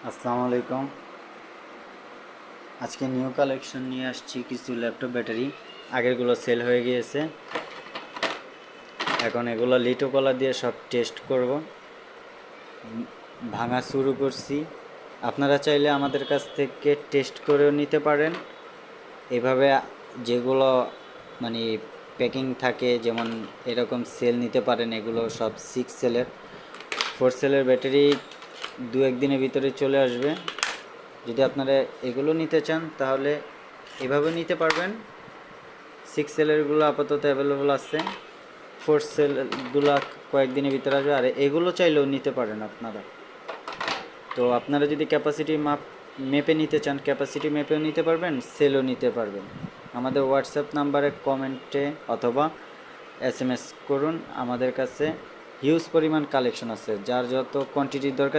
আসসালামু আলাইকুম। আজকে নিউ কালেকশন নিয়ে আসছি কিছু ল্যাপটপ ব্যাটারি। আগেরগুলো সেল হয়ে গিয়েছে, এখন এগুলো লিটো কলার দিয়ে সব টেস্ট করব। ভাঙা শুরু করছি। আপনারা চাইলে আমাদের কাছ থেকে টেস্ট করেও নিতে পারেন। এভাবে যেগুলো মানে প্যাকিং থাকে, যেমন এরকম সেল নিতে পারেন। এগুলো সব 6 সেলের, 4 সেলের ব্যাটারি 2-1 দিনের ভিতরে চলে আসবে। যদি আপনারা এগুলো নিতে চান তাহলে এভাবে নিতে পারবেন। 6 সেলেরগুলো আপাতত অ্যাভেলেবল আছে, 4 সেলগুলো কয়েকদিনের ভিতরে আসবে। আর এগুলো চাইলেও নিতে পারেন আপনারা। তো আপনারা যদি ক্যাপাসিটি মেপে নিতে চান, ক্যাপাসিটি মেপেও নিতে পারবেন, সেলও নিতে পারবেন। আমাদের হোয়াটসঅ্যাপ নাম্বারে কমেন্টে অথবা SMS করুন। আমাদের কাছে হিউজ পরিমাণ কালেকশন আছে, যার যত কোয়ান্টিটির দরকার